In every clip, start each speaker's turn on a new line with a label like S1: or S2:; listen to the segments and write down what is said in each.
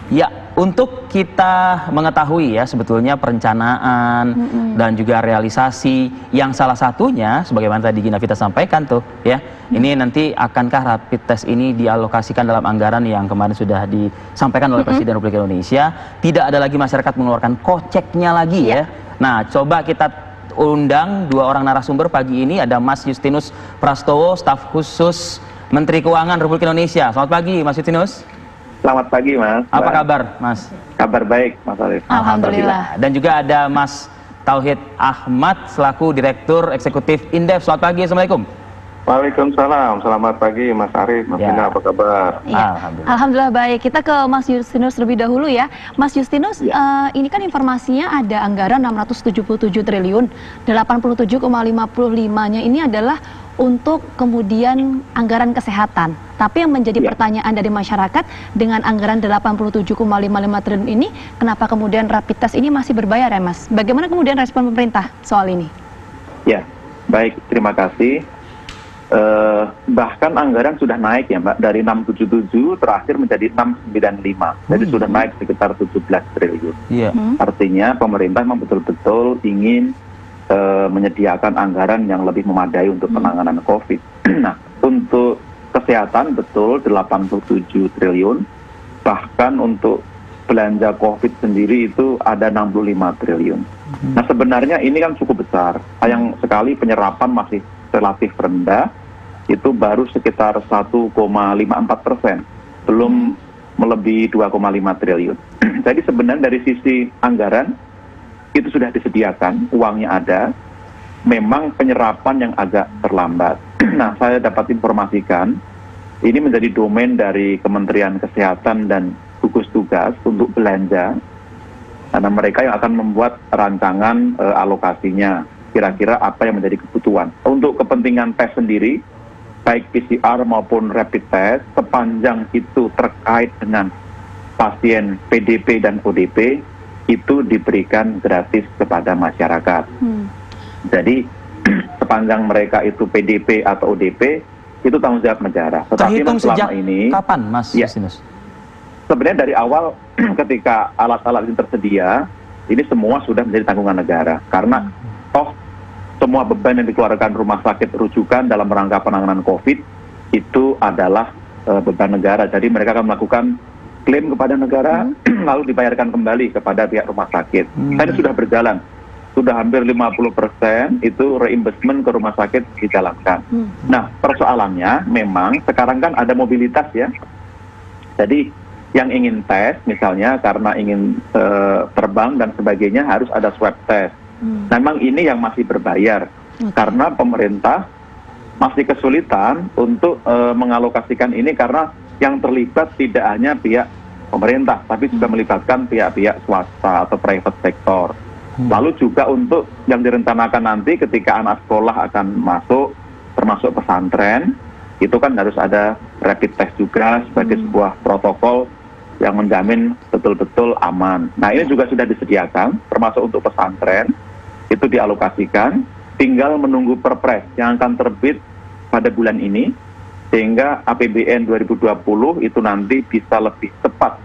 S1: Ya, untuk kita mengetahui ya sebetulnya perencanaan dan juga realisasi yang salah satunya sebagaimana tadi Gina Vita sampaikan tuh ya. Ini nanti akankah rapid test ini dialokasikan dalam anggaran yang kemarin sudah disampaikan oleh Presiden Republik Indonesia, tidak ada lagi masyarakat mengeluarkan koceknya lagi ya. Nah, coba kita undang dua orang narasumber pagi ini, ada Mas Justinus Prastowo, staf khusus Menteri Keuangan Republik Indonesia. Selamat pagi Mas Justinus.
S2: Selamat pagi Mas.
S1: Apa kabar Mas?
S2: Kabar baik Mas Arif.
S1: Alhamdulillah. Dan juga ada Mas Tauhid Ahmad selaku Direktur Eksekutif Indef. Selamat pagi, Assalamualaikum.
S2: Waalaikumsalam, selamat pagi Mas Arif, Mas Gina, apa kabar?
S3: Ya. Alhamdulillah baik. Kita ke Mas Justinus terlebih dahulu ya. Mas Justinus, ini kan informasinya ada anggaran 677 triliun, 87,55-nya ini adalah untuk kemudian anggaran kesehatan. Tapi yang menjadi pertanyaan dari masyarakat, dengan anggaran 87,55 triliun ini, kenapa kemudian rapid test ini masih berbayar ya Mas? Bagaimana kemudian respon pemerintah soal ini?
S2: Ya, baik, terima kasih. Bahkan anggaran sudah naik ya Mbak, dari 677 terakhir menjadi 695, jadi sudah naik sekitar 17 triliun. Artinya pemerintah memang betul-betul ingin menyediakan anggaran yang lebih memadai untuk penanganan COVID. Nah, untuk kesehatan betul 87 triliun, bahkan untuk belanja COVID sendiri itu ada 65 triliun. Nah, sebenarnya ini kan cukup besar. Sayang sekali penyerapan masih relatif rendah, itu baru sekitar 1,54%, belum melebihi 2,5 triliun. Jadi sebenarnya dari sisi anggaran itu sudah disediakan, uangnya ada, memang penyerapan yang agak terlambat. Nah, saya dapat informasikan, ini menjadi domain dari Kementerian Kesehatan dan gugus tugas untuk belanja, karena mereka yang akan membuat rancangan alokasinya, kira-kira apa yang menjadi kebutuhan. Untuk kepentingan tes sendiri, baik PCR maupun rapid test, sepanjang itu terkait dengan pasien PDP dan ODP, itu diberikan gratis kepada masyarakat. Jadi sepanjang mereka itu PDP atau ODP, itu tanggung jawab negara. Tetapi
S1: terhitung sejak
S2: ini,
S1: kapan Mas Justinus?
S2: Sebenarnya dari awal ketika alat-alat ini tersedia, ini semua sudah menjadi tanggungan negara. Karena toh semua beban yang dikeluarkan rumah sakit rujukan dalam rangka penanganan COVID itu adalah beban negara. Jadi mereka akan melakukan klaim kepada negara, lalu dibayarkan kembali kepada pihak rumah sakit. Ini sudah berjalan, sudah hampir 50% itu reimbursement ke rumah sakit dijalankan. Nah, persoalannya memang sekarang kan ada mobilitas ya. Jadi yang ingin tes misalnya karena ingin terbang dan sebagainya harus ada swab test. Memang ini yang masih berbayar karena pemerintah masih kesulitan untuk mengalokasikan ini karena yang terlibat tidak hanya pihak pemerintah, tapi juga melibatkan pihak-pihak swasta atau private sector. Lalu juga untuk yang direncanakan nanti ketika anak sekolah akan masuk, termasuk pesantren, itu kan harus ada rapid test juga sebagai sebuah protokol yang menjamin betul-betul aman. Nah, ini juga sudah disediakan, termasuk untuk pesantren, itu dialokasikan, tinggal menunggu perpres yang akan terbit pada bulan ini, sehingga APBN 2020 itu nanti bisa lebih cepat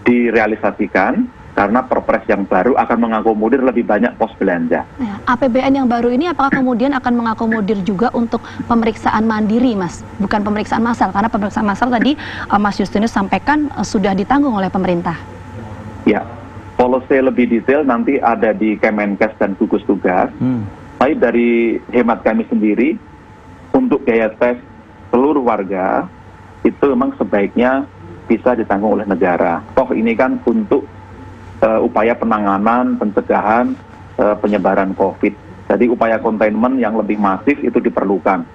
S2: direalisasikan, karena perpres yang baru akan mengakomodir lebih banyak pos belanja.
S3: Nah, APBN yang baru ini apakah kemudian akan mengakomodir juga untuk pemeriksaan mandiri, Mas? Bukan pemeriksaan massal, karena pemeriksaan massal tadi Mas Justinus sampaikan sudah ditanggung oleh pemerintah.
S2: Ya, policy lebih detail nanti ada di Kemenkes dan gugus tugas. Tapi dari hemat kami sendiri, untuk biaya tes seluruh warga, itu memang sebaiknya bisa ditanggung oleh negara. Toh ini kan untuk upaya penanganan, pencegahan penyebaran COVID. Jadi upaya containment yang lebih masif itu diperlukan.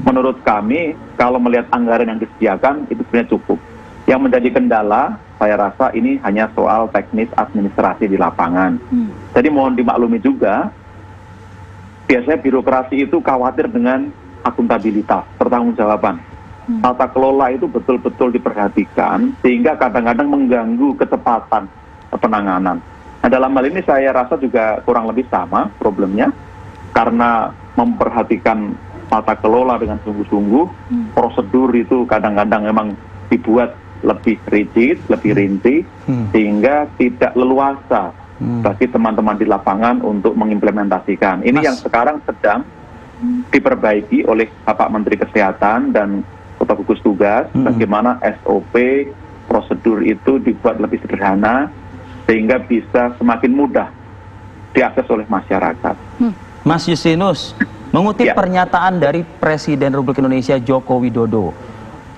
S2: Menurut kami, kalau melihat anggaran yang disediakan, itu sebenarnya cukup. Yang menjadi kendala, saya rasa ini hanya soal teknis administrasi di lapangan. Jadi mohon dimaklumi juga, biasanya birokrasi itu khawatir dengan akuntabilitas, pertanggungjawaban. Tata kelola itu betul-betul diperhatikan, sehingga kadang-kadang mengganggu kecepatan penanganan. Nah, dalam hal ini saya rasa juga kurang lebih sama problemnya, karena memperhatikan tata kelola dengan sungguh-sungguh, prosedur itu kadang-kadang memang dibuat lebih rigid, lebih rinci, sehingga tidak leluasa bagi teman-teman di lapangan untuk mengimplementasikan. Ini yang sekarang sedang diperbaiki oleh Bapak Menteri Kesehatan dan Kepala Gugus Tugas, bagaimana SOP prosedur itu dibuat lebih sederhana sehingga bisa semakin mudah diakses oleh masyarakat.
S1: Mas Justinus, mengutip pernyataan dari Presiden Republik Indonesia Joko Widodo,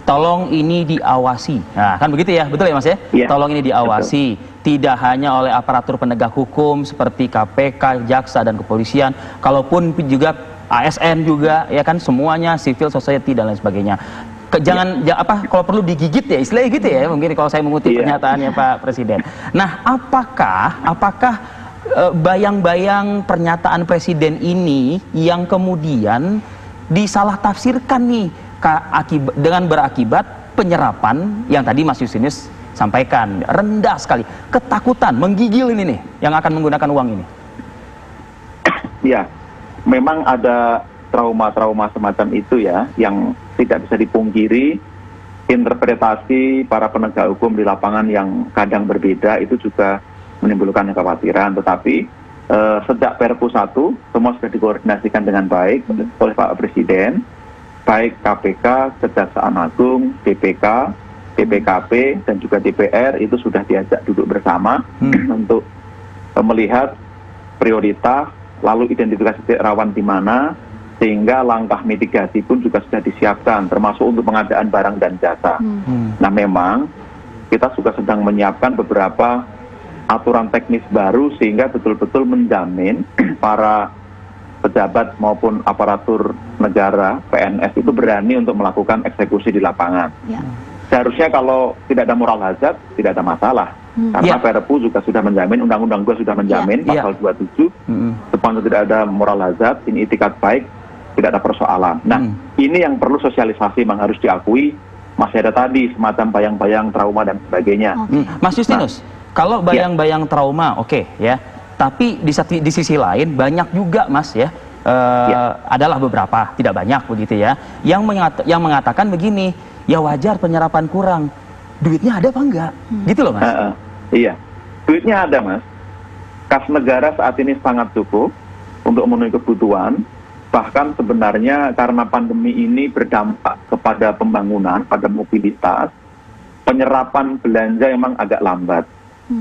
S1: tolong ini diawasi. Nah, kan begitu ya, betul ya Mas ya? Tolong ini diawasi, tidak hanya oleh aparatur penegak hukum seperti KPK, jaksa dan kepolisian, kalaupun juga ASN juga, ya kan, semuanya, civil society dan lain sebagainya. Jangan kalau perlu digigit ya, istilahnya gitu ya, mungkin kalau saya mengutip pernyataannya Pak Presiden. Nah, apakah bayang-bayang pernyataan Presiden ini yang kemudian disalah tafsirkan nih dengan berakibat penyerapan yang tadi Mas Justinus sampaikan rendah sekali, ketakutan, menggigil ini nih yang akan menggunakan uang ini.
S2: Ya, memang ada trauma-trauma semacam itu ya, yang tidak bisa dipungkiri. Interpretasi para penegak hukum di lapangan yang kadang berbeda itu juga menimbulkan kekhawatiran. Tetapi sejak Perpu 1 semua sudah dikoordinasikan dengan baik oleh Pak Presiden, baik KPK, Kejaksaan Agung, BPK, BPKP dan juga DPR itu sudah diajak duduk bersama untuk melihat prioritas, lalu identifikasi titik rawan di mana, sehingga langkah mitigasi pun juga sudah disiapkan, termasuk untuk pengadaan barang dan jasa. Nah, memang kita juga sedang menyiapkan beberapa aturan teknis baru sehingga betul-betul menjamin para pejabat maupun aparatur negara, PNS itu berani untuk melakukan eksekusi di lapangan. Seharusnya kalau tidak ada moral hazard, tidak ada masalah. Karena Perpu juga sudah menjamin, Undang-Undang 2 sudah menjamin, pasal 27, sepanjang tidak ada moral hazard, ini itikat baik, tidak ada persoalan. Nah, ini yang perlu sosialisasi, memang harus diakui, masih ada tadi semacam bayang-bayang trauma dan sebagainya.
S1: Mas Justinus, kalau bayang-bayang trauma, ya, tapi di sisi lain banyak juga Mas ya, adalah beberapa, tidak banyak begitu ya, yang mengatakan begini, ya wajar penyerapan kurang, duitnya ada apa enggak? Gitu loh Mas.
S2: Iya, duitnya ada Mas. Kas negara saat ini sangat cukup untuk memenuhi kebutuhan. Bahkan sebenarnya karena pandemi ini berdampak kepada pembangunan, pada mobilitas, penyerapan belanja memang agak lambat.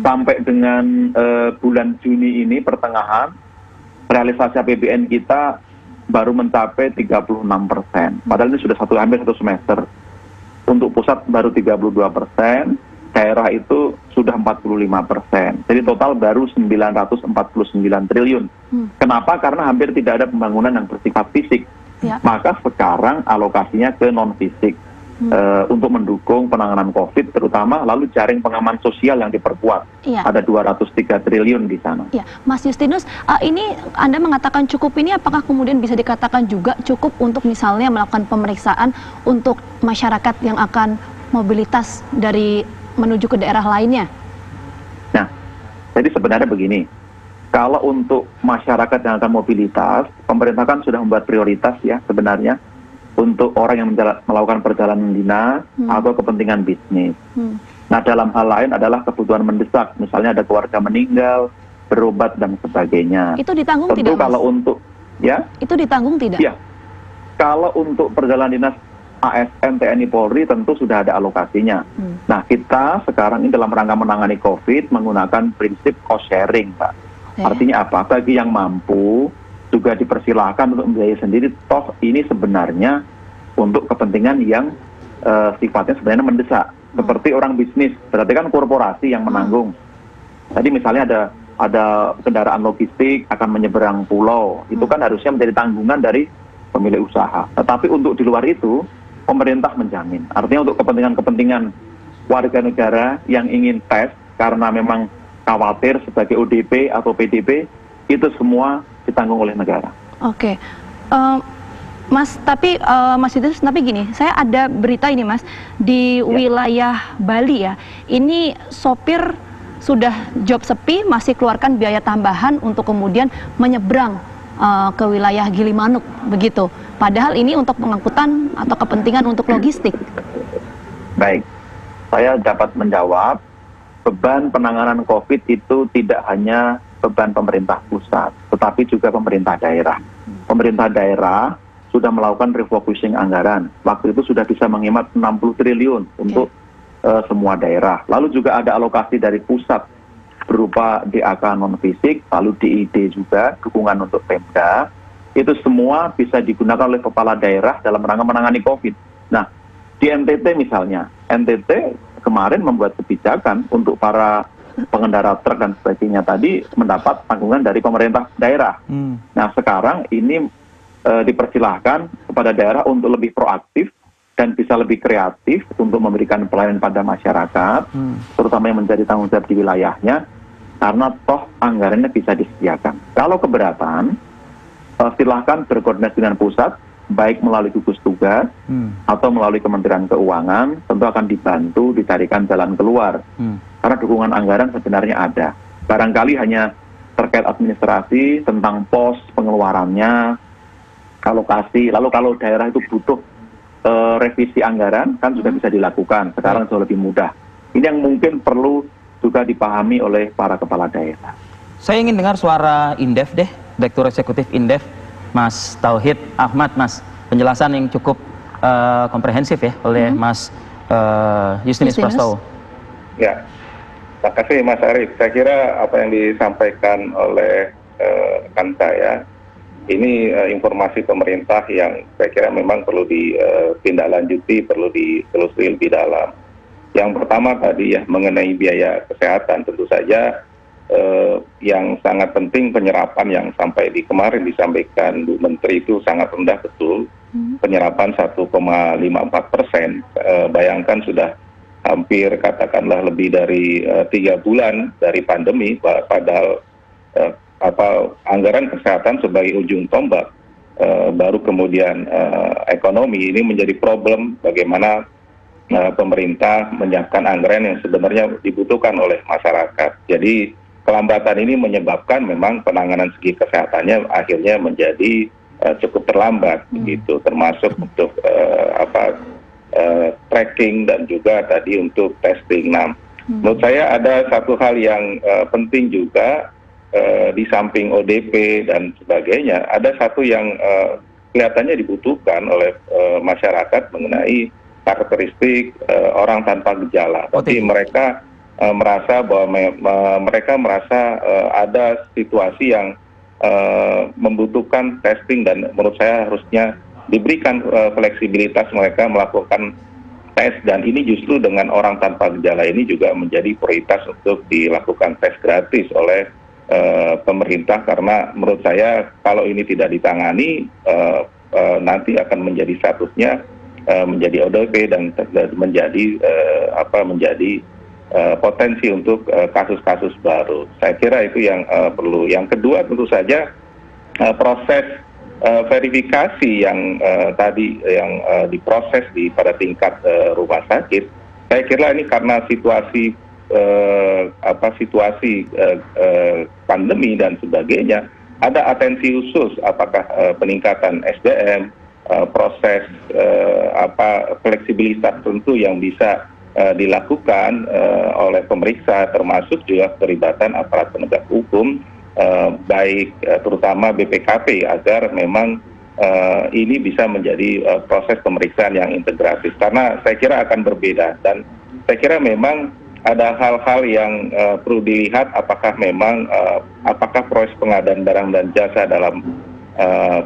S2: Sampai dengan bulan Juni ini pertengahan, realisasi APBN kita baru mencapai 36%. Padahal ini sudah hampir satu semester. Untuk pusat baru 32%, daerah itu sudah 45%. Jadi total baru 949 triliun. Kenapa? Karena hampir tidak ada pembangunan yang bersifat fisik. Maka sekarang alokasinya ke non-fisik. Untuk mendukung penanganan COVID terutama, lalu jaring pengaman sosial yang diperkuat. Ada 203 triliun di sana.
S3: Mas Justinus, ini Anda mengatakan cukup ini, apakah kemudian bisa dikatakan juga cukup untuk misalnya melakukan pemeriksaan untuk masyarakat yang akan mobilitas dari menuju ke daerah lainnya?
S2: Nah, jadi sebenarnya begini, kalau untuk masyarakat yang akan mobilitas, pemerintah kan sudah membuat prioritas ya sebenarnya, untuk orang yang melakukan perjalanan dinas atau kepentingan bisnis. Nah, dalam hal lain adalah kebutuhan mendesak, misalnya ada keluarga meninggal, berobat dan sebagainya.
S3: Itu ditanggung
S2: tentu
S3: tidak, Mas?
S2: Kalau untuk
S3: itu ditanggung tidak?
S2: Ya, kalau untuk perjalanan dinas ASN, TNI, Polri tentu sudah ada alokasinya. Nah, kita sekarang ini dalam rangka menangani COVID menggunakan prinsip cost sharing, Pak. Artinya apa? Bagi yang mampu juga dipersilahkan untuk membiayai sendiri, toh ini sebenarnya untuk kepentingan yang sifatnya sebenarnya mendesak. Seperti orang bisnis, berarti kan korporasi yang menanggung. Tadi misalnya ada kendaraan logistik akan menyeberang pulau, itu kan harusnya menjadi tanggungan dari pemilik usaha. Tetapi untuk di luar itu, pemerintah menjamin. Artinya untuk kepentingan-kepentingan warga negara yang ingin tes karena memang khawatir sebagai ODP atau PDP, itu semua ditanggung oleh negara.
S3: Oke. Mas, tapi Mas Justinus, tapi gini, saya ada berita ini Mas, di wilayah Bali ya, ini sopir sudah job sepi, masih keluarkan biaya tambahan untuk kemudian menyeberang ke wilayah Gilimanuk, begitu. Padahal ini untuk pengangkutan atau kepentingan untuk logistik.
S2: Baik. saya dapat menjawab beban penanganan COVID itu tidak hanya beban pemerintah pusat, tetapi juga pemerintah daerah. Pemerintah daerah sudah melakukan refocusing anggaran. Waktu itu sudah bisa menghemat 60 triliun untuk semua daerah. Lalu juga ada alokasi dari pusat berupa DAK non-fisik, lalu DID juga, dukungan untuk Pemda. Itu semua bisa digunakan oleh kepala daerah dalam rangka menangani COVID. Nah, di NTT misalnya, NTT kemarin membuat kebijakan untuk para pengendara truk dan sebagainya tadi mendapat tanggungan dari pemerintah daerah. Nah, sekarang ini dipersilahkan kepada daerah untuk lebih proaktif dan bisa lebih kreatif untuk memberikan pelayanan pada masyarakat, terutama yang menjadi tanggung jawab di wilayahnya, karena toh anggarannya bisa disediakan. Kalau keberatan, silahkan berkoordinasi dengan pusat, baik melalui gugus tugas atau melalui Kementerian Keuangan, tentu akan dibantu dicarikan jalan keluar. Karena dukungan anggaran sebenarnya ada. Barangkali hanya terkait administrasi, tentang pos pengeluarannya, alokasi, lalu kalau daerah itu butuh revisi anggaran, kan sudah bisa dilakukan. Sekarang jauh lebih mudah. Ini yang mungkin perlu juga dipahami oleh para kepala daerah.
S1: Saya ingin dengar suara Indef deh, Direktur Eksekutif Indef, Mas Tauhid Ahmad, Mas. Penjelasan yang cukup komprehensif ya oleh Mas Justinus Prastowo.
S4: Ya, terima kasih Mas Arief. Saya kira apa yang disampaikan oleh rekan saya, ini informasi pemerintah yang saya kira memang perlu ditindaklanjuti, perlu ditelusuri lebih dalam. Yang pertama tadi ya mengenai biaya kesehatan, tentu saja yang sangat penting penyerapan yang sampai di kemarin disampaikan Bu Menteri itu sangat rendah betul, penyerapan 1,54%. Bayangkan sudah hampir katakanlah lebih dari 3 bulan dari pandemi, padahal anggaran kesehatan sebagai ujung tombak, baru kemudian ekonomi ini menjadi problem bagaimana pemerintah menyiapkan anggaran yang sebenarnya dibutuhkan oleh masyarakat. Jadi kelambatan ini menyebabkan memang penanganan segi kesehatannya akhirnya menjadi cukup terlambat, gitu, termasuk untuk tracking dan juga tadi untuk testing. Nah, menurut saya ada satu hal yang penting juga di samping ODP dan sebagainya, ada satu yang kelihatannya dibutuhkan oleh masyarakat mengenai karakteristik orang tanpa gejala. Tapi mereka merasa bahwa mereka merasa ada situasi yang membutuhkan testing dan menurut saya harusnya diberikan fleksibilitas mereka melakukan tes, dan ini justru dengan orang tanpa gejala ini juga menjadi prioritas untuk dilakukan tes gratis oleh pemerintah, karena menurut saya kalau ini tidak ditangani nanti akan menjadi statusnya menjadi ODP dan menjadi potensi untuk kasus-kasus baru. Saya kira itu yang perlu. Yang kedua tentu saja proses verifikasi yang tadi yang diproses pada tingkat rumah sakit. Saya kira ini karena situasi pandemi dan sebagainya, ada atensi khusus apakah peningkatan SDM, proses fleksibilitas tentu yang bisa dilakukan oleh pemeriksa, termasuk juga keterlibatan aparat penegak hukum, baik terutama BPKP, agar memang ini bisa menjadi proses pemeriksaan yang integratif, karena saya kira akan berbeda. Dan saya kira memang ada hal-hal yang perlu dilihat, apakah memang apakah proses pengadaan barang dan jasa dalam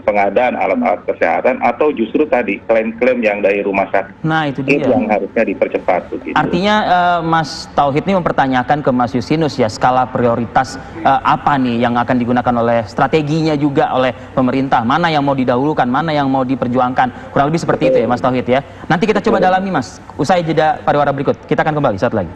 S4: pengadaan alat-alat kesehatan, atau justru tadi klaim-klaim yang dari rumah sakit.
S1: Nah, itu dia.
S4: Itu yang harusnya dipercepat begitu.
S1: Artinya Mas Tauhid ini mempertanyakan ke Mas Justinus ya, skala prioritas apa nih yang akan digunakan oleh strateginya juga oleh pemerintah, mana yang mau didahulukan, mana yang mau diperjuangkan, kurang lebih seperti itu ya Mas Tauhid ya. Nanti kita coba dalami Mas, usai jeda pariwara berikut, kita akan kembali saat lagi.